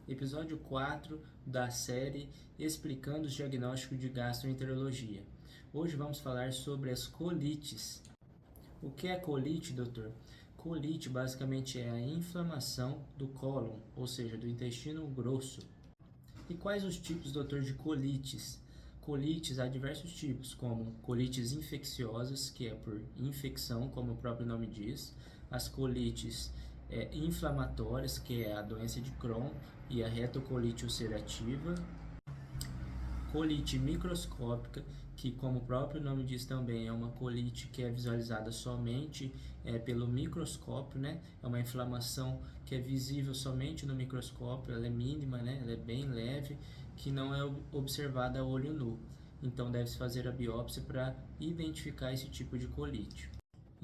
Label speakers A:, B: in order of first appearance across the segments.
A: episódio 4 da série Explicando os Diagnósticos de Gastroenterologia. Hoje vamos falar sobre as colites. O que é colite, doutor? Colite basicamente é a inflamação do cólon, ou seja, do intestino grosso. E quais os tipos, doutor, de colites? Colites há diversos tipos, como colites infecciosas, que é por infecção, como o próprio nome diz, as colites inflamatórias, que é a doença de Crohn e a retocolite ulcerativa, colite microscópica, que como o próprio nome diz também é uma colite que é visualizada somente pelo microscópio, né? É uma inflamação que é visível somente no microscópio, ela é mínima, né? Ela é bem leve, que não é observada a olho nu. Então deve-se fazer a biópsia para identificar esse tipo de colite.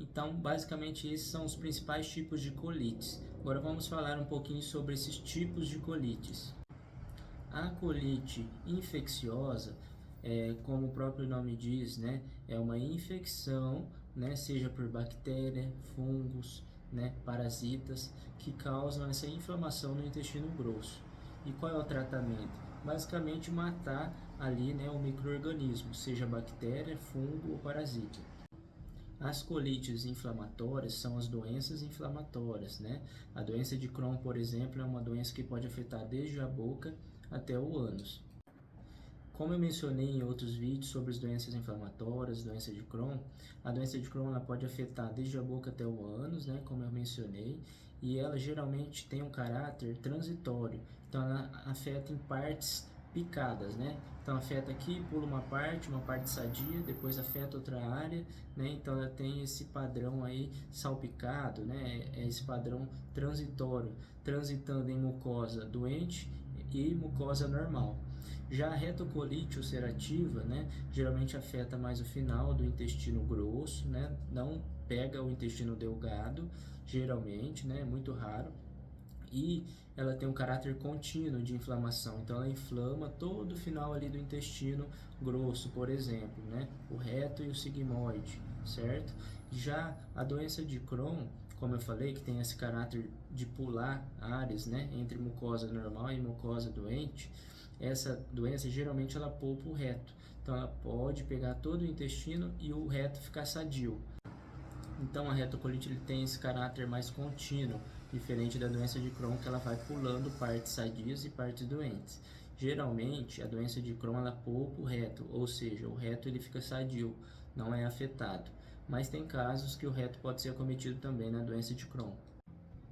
A: Então, basicamente, esses são os principais tipos de colites. Agora vamos falar um pouquinho sobre esses tipos de colites. A colite infecciosa, como o próprio nome diz, né, é uma infecção, né, seja por bactéria, fungos, né, parasitas, que causam essa inflamação no intestino grosso. E qual é o tratamento? Basicamente matar ali, né, o micro-organismo, seja bactéria, fungo ou parasita. As colites inflamatórias são as doenças inflamatórias, né? A doença de Crohn, por exemplo, é uma doença que pode afetar desde a boca até o ânus. Como eu mencionei em outros vídeos sobre as doenças inflamatórias, doença de Crohn, a doença de Crohn ela pode afetar desde a boca até o ânus, né, como eu mencionei, e ela geralmente tem um caráter transitório, então ela afeta em partes picadas, né? Então afeta aqui, pula uma parte sadia, depois afeta outra área, né? Então ela tem esse padrão aí salpicado, né? É esse padrão transitório, transitando em mucosa doente e mucosa normal. Já a retocolite ulcerativa, né, geralmente afeta mais o final do intestino grosso, né, não pega o intestino delgado, geralmente, né, é muito raro. E ela tem um caráter contínuo de inflamação, então ela inflama todo o final ali do intestino grosso, por exemplo, né? O reto e o sigmoide, certo? Já a doença de Crohn, como eu falei, que tem esse caráter de pular áreas, né, entre mucosa normal e mucosa doente, essa doença geralmente ela poupa o reto, então ela pode pegar todo o intestino e o reto ficar sadio. Então a retocolite ele tem esse caráter mais contínuo, diferente da doença de Crohn, que ela vai pulando partes sadias e partes doentes. Geralmente a doença de Crohn ela poupa o reto, ou seja, o reto ele fica sadio, não é afetado. Mas tem casos que o reto pode ser acometido também na doença de Crohn.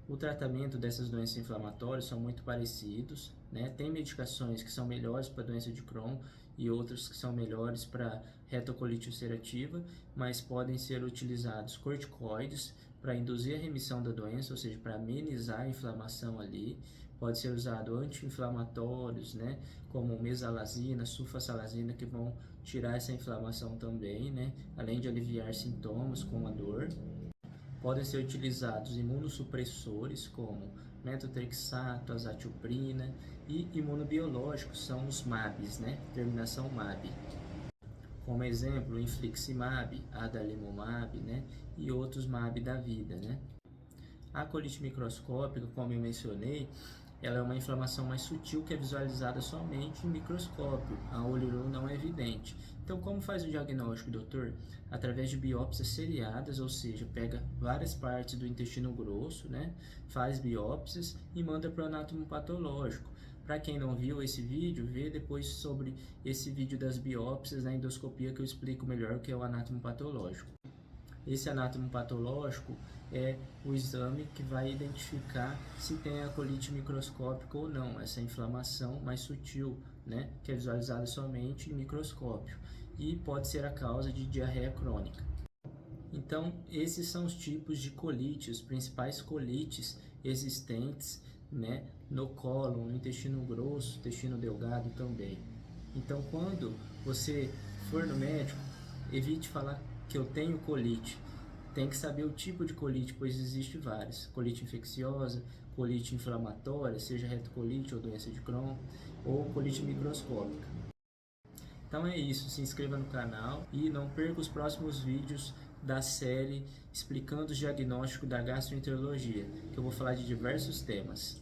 A: O tratamento dessas doenças inflamatórias são muito parecidos, né? Tem medicações que são melhores para a doença de Crohn e outras que são melhores para retocolite ulcerativa, mas podem ser utilizados corticoides para induzir a remissão da doença, ou seja, para amenizar a inflamação ali. Pode ser usado anti-inflamatórios, né, como mesalazina, sulfasalazina, que vão tirar essa inflamação também, né, além de aliviar sintomas como a dor. Podem ser utilizados imunossupressores como metotrexato, azatioprina e imunobiológicos são os MABs, né? Terminação MAB. Como exemplo, infliximab, adalimumab, né? E outros MAB da vida, né? A colite microscópica, como eu mencionei, ela é uma inflamação mais sutil que é visualizada somente em microscópio, a olho nu não é evidente. Então, como faz o diagnóstico, doutor? Através de biópsias seriadas, ou seja, pega várias partes do intestino grosso, né? Faz biópsias e manda para o anatomopatológico. Para quem não viu esse vídeo, vê depois sobre esse vídeo das biópsias na endoscopia que eu explico melhor o que é o anatomopatológico. Esse anátomo patológico é o exame que vai identificar se tem a colite microscópica ou não, essa inflamação mais sutil, né, que é visualizada somente em microscópio e pode ser a causa de diarreia crônica. Então, esses são os tipos de colite, os principais colites existentes, né, no cólon, no intestino grosso, intestino delgado também. Então, quando você for no médico, evite falar que eu tenho colite. Tem que saber o tipo de colite, pois existe várias. Colite infecciosa, colite inflamatória, seja retocolite ou doença de Crohn, ou colite microscópica. Então é isso, se inscreva no canal e não perca os próximos vídeos da série explicando o diagnóstico da gastroenterologia, que eu vou falar de diversos temas.